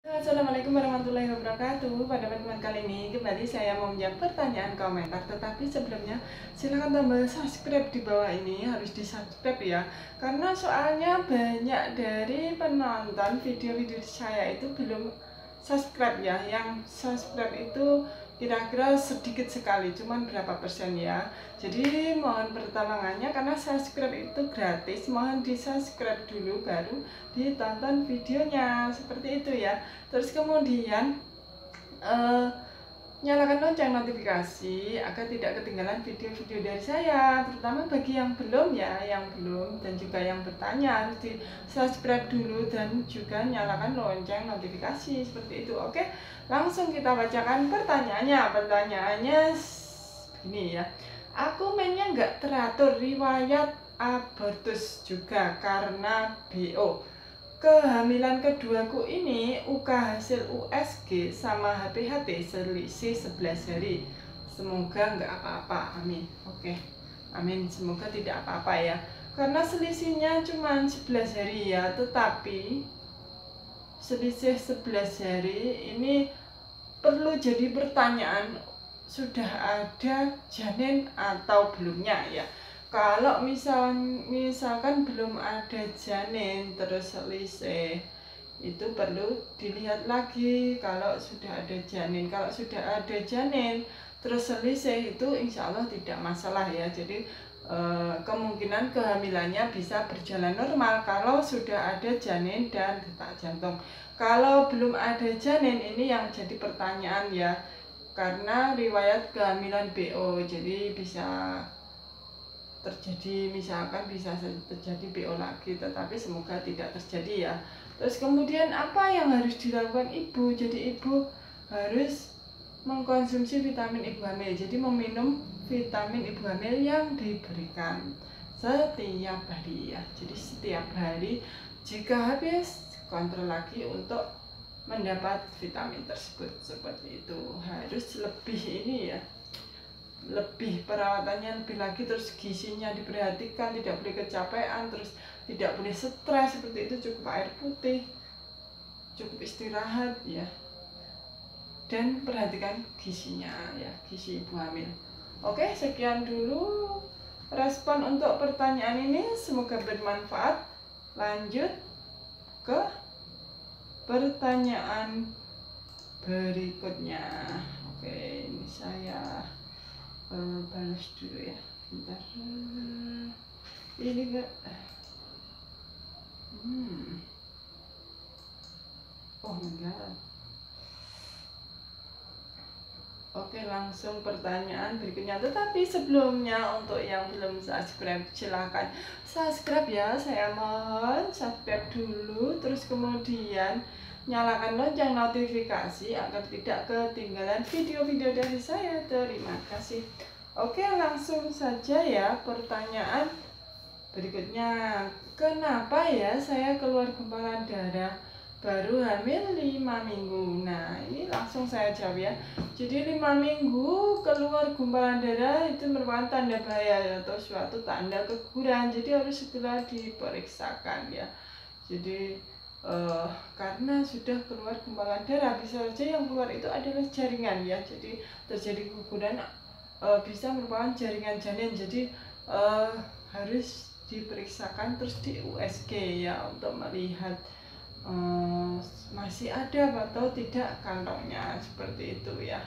Assalamualaikum warahmatullahi wabarakatuh. Pada pertemuan kali ini kembali saya mau menjawab pertanyaan komentar. Tetapi sebelumnya silahkan tambah subscribe di bawah ini, harus di subscribe ya. Karena soalnya banyak dari penonton video-video saya itu belum subscribe ya. Yang subscribe itu kira-kira sedikit sekali, cuman berapa persen ya. Jadi mohon pertolongannya, karena subscribe itu gratis, mohon di subscribe dulu baru ditonton videonya, seperti itu ya. Terus kemudian eh, nyalakan lonceng notifikasi agar tidak ketinggalan video-video dari saya, terutama bagi yang belum ya, yang belum dan juga yang bertanya harus di subscribe dulu dan juga nyalakan lonceng notifikasi, seperti itu. Oke, langsung kita bacakan pertanyaannya. Pertanyaannya ini ya, aku mainnya nggak teratur, riwayat abortus juga karena BO. Kehamilan keduaku ini UK hasil USG sama HPHT selisih 11 hari. Semoga nggak apa-apa, amin. Oke, amin, semoga tidak apa-apa ya. Karena selisihnya cuma 11 hari ya, tetapi selisih 11 hari ini perlu jadi pertanyaan, sudah ada janin atau belumnya ya. Kalau misalkan belum ada janin terus selisih, itu perlu dilihat lagi. Kalau sudah ada janin, kalau sudah ada janin terus selisih, itu insya Allah tidak masalah ya. Jadi kemungkinan kehamilannya bisa berjalan normal kalau sudah ada janin dan detak jantung. Kalau belum ada janin, ini yang jadi pertanyaan ya, karena riwayat kehamilan BO, jadi bisa terjadi, misalkan bisa terjadi BO lagi, tetapi semoga tidak terjadi ya. Terus kemudian apa yang harus dilakukan ibu? Jadi ibu harus mengkonsumsi vitamin ibu hamil, jadi meminum vitamin ibu hamil yang diberikan setiap hari ya. Jadi setiap hari, jika habis kontrol lagi untuk mendapat vitamin tersebut, seperti itu. Harus lebih ini ya, lebih perawatannya lebih lagi, terus gizinya diperhatikan, tidak boleh kecapean, terus tidak boleh stres, seperti itu. Cukup air putih, cukup istirahat ya, dan perhatikan gizinya ya, gizi ibu hamil. Oke, sekian dulu respon untuk pertanyaan ini, semoga bermanfaat. Lanjut ke pertanyaan berikutnya. Oke, ini saya balas dulu ya, bentar. Ini enggak oh enggak. Oke, langsung pertanyaan berikutnya. Tetapi sebelumnya, untuk yang belum subscribe, silahkan subscribe ya. Saya mohon subscribe dulu, terus kemudian nyalakan lonceng notifikasi agar tidak ketinggalan video-video dari saya. Terima kasih. Oke, langsung saja ya pertanyaan berikutnya. Kenapa ya saya keluar gumpalan darah baru hamil 5 minggu? Nah, ini langsung saya jawab ya. Jadi 5 minggu keluar gumpalan darah itu merupakan tanda bahaya atau suatu tanda keguguran. Jadi harus segera diperiksakan ya. Jadi karena sudah keluar gumpalan darah, bisa saja yang keluar itu adalah jaringan ya. Jadi terjadi keguguran bisa merupakan jaringan janin. Jadi harus diperiksakan terus di USG ya, untuk melihat masih ada atau tidak kantongnya, seperti itu ya.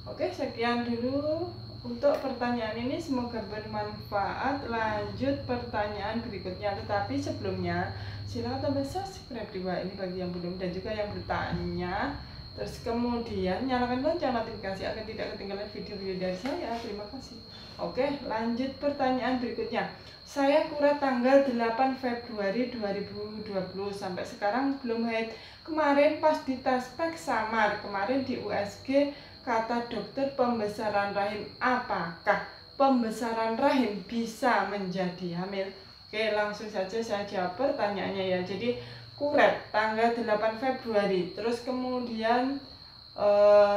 Oke, sekian dulu untuk pertanyaan ini, semoga bermanfaat. Lanjut pertanyaan berikutnya, tetapi sebelumnya silakan tambah subscribe di bawah ini bagi yang belum, dan juga yang bertanya. Terus kemudian nyalakan lonceng notifikasi agar tidak ketinggalan video-video dari saya. Terima kasih. Oke, lanjut pertanyaan berikutnya. Saya kurat tanggal 8 Februari 2020, sampai sekarang belum haid. Kemarin pas di taspek samar, kemarin di USG kata dokter pembesaran rahim. Apakah pembesaran rahim bisa menjadi hamil? Oke, langsung saja saya jawab pertanyaannya ya. Jadi kuret tanggal 8 Februari, terus kemudian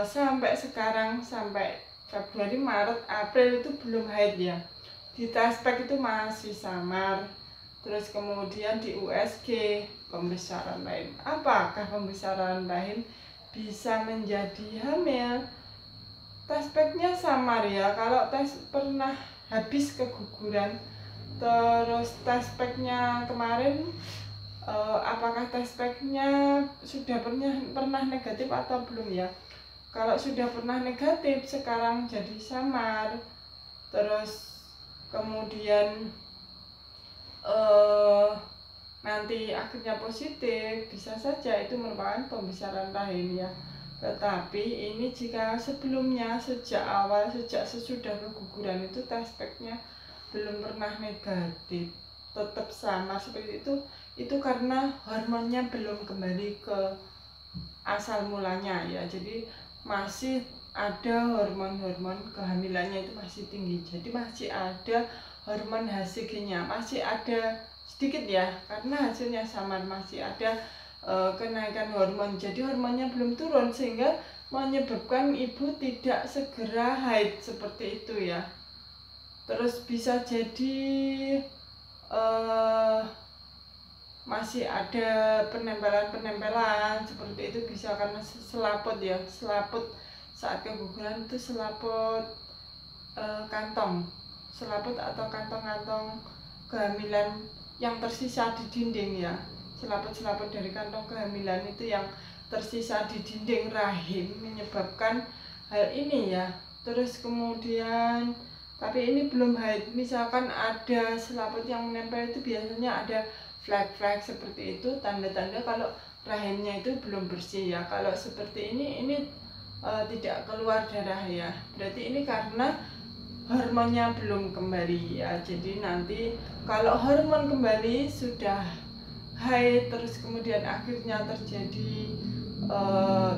sampai sekarang, sampai Februari, Maret, April itu belum haid ya. Di taspek itu masih samar, Terus kemudian di USG, pembesaran rahim. Apakah pembesaran rahim bisa menjadi hamil? Tes packnya samar ya. Kalau tes pernah habis keguguran, terus tes packnya kemarin, apakah tes packnya sudah pernah negatif atau belum ya? Kalau sudah pernah negatif, sekarang jadi samar. Terus kemudian nanti akhirnya positif, bisa saja itu merupakan pembesaran rahim ya. Tetapi ini jika sebelumnya, sejak awal, sejak sesudah keguguran itu tes packnya belum pernah negatif, tetap sama seperti itu karena hormonnya belum kembali ke asal mulanya ya. Jadi masih ada hormon-hormon kehamilannya itu masih tinggi, jadi masih ada hormon HCG-nya, masih ada sedikit ya, karena hasilnya samar, masih ada kenaikan hormon, jadi hormonnya belum turun sehingga menyebabkan ibu tidak segera haid seperti itu ya. Terus bisa jadi masih ada penempelan seperti itu, bisa karena selaput ya, selaput saat keguguran itu selaput kantong, selaput atau kantong-kantong kehamilan yang tersisa di dinding ya. Selaput-selaput dari kantong kehamilan itu yang tersisa di dinding rahim menyebabkan hal ini ya. Terus kemudian, tapi ini belum haid, misalkan ada selaput yang menempel itu biasanya ada flek-flek seperti itu, tanda-tanda kalau rahimnya itu belum bersih ya. Kalau seperti ini tidak keluar darah ya, berarti ini karena hormonnya belum kembali ya. Jadi nanti kalau hormon kembali sudah haid, terus kemudian akhirnya terjadi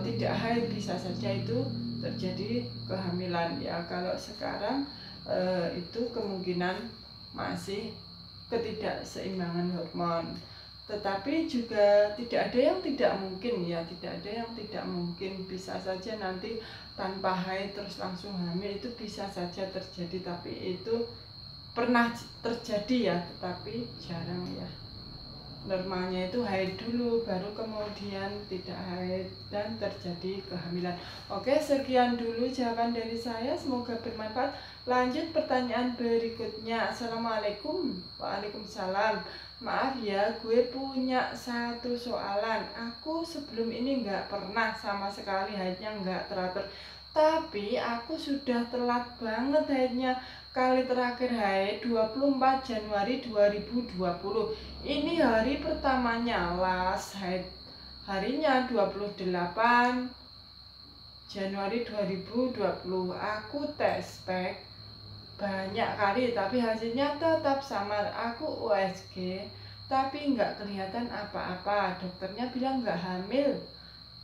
tidak haid, bisa saja itu terjadi kehamilan ya. Kalau sekarang itu kemungkinan masih ketidakseimbangan hormon, tetapi juga tidak ada yang tidak mungkin ya, tidak ada yang tidak mungkin, bisa saja nanti tanpa haid terus langsung hamil, itu bisa saja terjadi, tapi itu pernah terjadi ya, tetapi jarang ya. Normalnya itu haid dulu, baru kemudian tidak haid dan terjadi kehamilan. Oke, sekian dulu jawaban dari saya, semoga bermanfaat. Lanjut pertanyaan berikutnya. Assalamualaikum. Waalaikumsalam. Maaf ya, gue punya satu soalan. Aku sebelum ini nggak pernah sama sekali haidnya, nggak teratur. Tapi aku sudah telat banget haidnya. Kali terakhir haid 24 Januari 2020. Ini hari pertamanya, last haid harinya 28 Januari 2020. Aku tes pack banyak kali, tapi hasilnya tetap samar. Aku USG, tapi nggak kelihatan apa-apa. Dokternya bilang nggak hamil.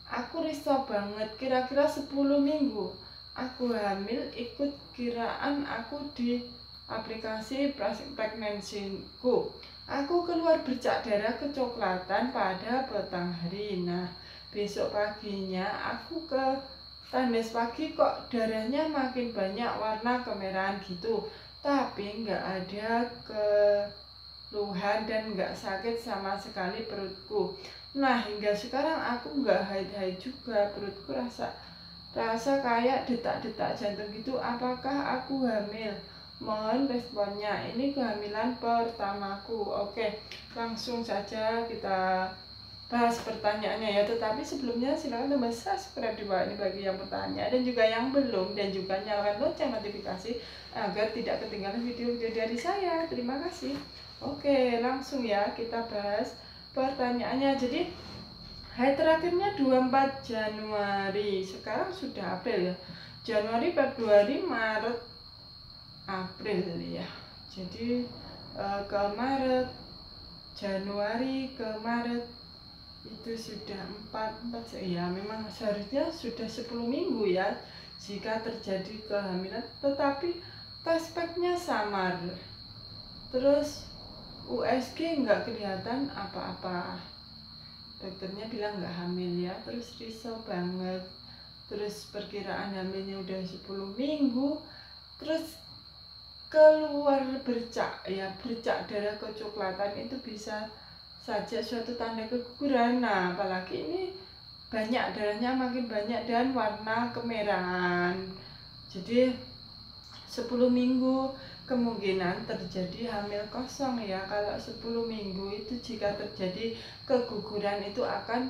Aku risau banget, kira-kira 10 minggu aku hamil, ikut kiraan aku di aplikasi pregnancy-ku. Aku keluar bercak darah kecoklatan pada petang hari. Nah, besok paginya aku ke tandas pagi, kok darahnya makin banyak warna kemerahan gitu, tapi nggak ada keluhan dan nggak sakit sama sekali perutku. Nah, hingga sekarang aku nggak haid-haid juga, perutku rasa kayak detak-detak jantung gitu. Apakah aku hamil? Mohon responnya, ini kehamilan pertamaku. Oke, langsung saja kita bahas pertanyaannya ya. Tetapi sebelumnya silakan tambah subscribe di bawah ini bagi yang bertanya dan juga yang belum, dan juga nyalakan lonceng notifikasi agar tidak ketinggalan video-video dari saya. Terima kasih. Oke, langsung ya kita bahas pertanyaannya. Jadi haid terakhirnya 24 Januari, sekarang sudah April ya. Januari, Februari, Maret, April ya. Jadi ke Maret, Januari ke Maret itu sudah 4 ya, memang seharusnya sudah 10 minggu ya jika terjadi kehamilan, tetapi tes packnya samar, terus USG nggak kelihatan apa-apa. Dokternya bilang nggak hamil ya, terus risau banget. Terus perkiraan hamilnya udah 10 minggu, terus keluar bercak ya, bercak darah kecoklatan itu bisa saja suatu tanda keguguran. Nah, apalagi ini banyak darahnya, makin banyak dan warna kemerahan. Jadi 10 minggu kemungkinan terjadi hamil kosong ya. Kalau 10 minggu itu jika terjadi keguguran itu akan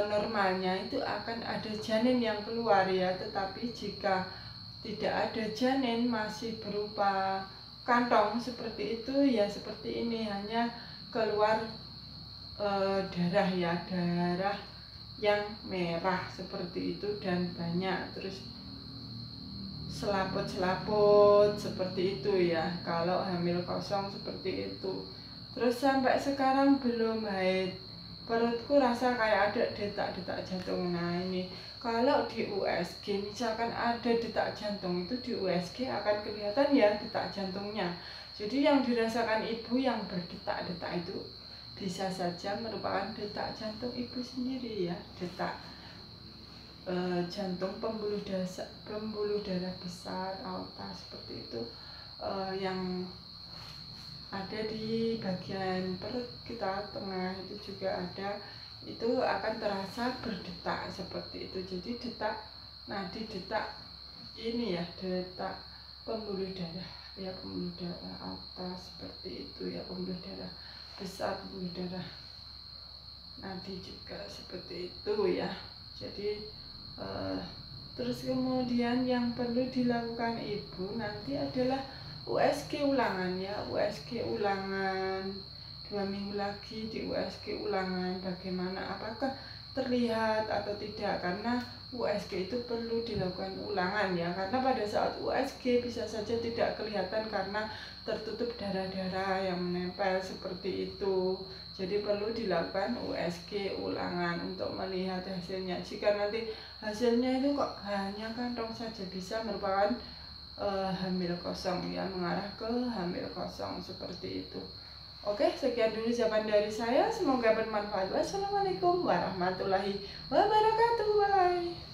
normalnya itu akan ada janin yang keluar ya. Tetapi jika tidak ada janin, masih berupa kantong seperti itu ya, seperti ini, hanya keluar darah ya, darah yang merah seperti itu dan banyak, terus selaput-selaput seperti itu ya kalau hamil kosong seperti itu. Terus sampai sekarang belum haid, perutku rasa kayak ada detak-detak jantung. Nah ini kalau di USG misalkan ada detak jantung, itu di USG akan kelihatan ya detak jantungnya. Jadi yang dirasakan ibu yang berdetak-detak itu bisa saja merupakan detak jantung ibu sendiri ya, detak jantung pembuluh darah besar aorta seperti itu, yang ada di bagian perut kita tengah itu juga ada, itu akan terasa berdetak seperti itu. Jadi detak nadi, detak ini ya, detak pembuluh darah ya, pembuluh darah aorta seperti itu ya, pembuluh darah besar, pembuluh darah nadi juga seperti itu ya. Jadi terus kemudian yang perlu dilakukan ibu nanti adalah USG ulangan ya, USG ulangan 2 minggu lagi di USG ulangan, bagaimana apakah terlihat atau tidak, karena USG itu perlu dilakukan ulangan ya, karena pada saat USG bisa saja tidak kelihatan karena tertutup darah-darah yang menempel seperti itu. Jadi perlu dilakukan USG ulangan untuk melihat hasilnya. Jika nanti hasilnya itu kok hanya kantong saja, bisa merupakan hamil kosong ya, mengarah ke hamil kosong seperti itu. Oke, sekian dulu jawaban dari saya, semoga bermanfaat. Wassalamualaikum warahmatullahi wabarakatuh. Bye.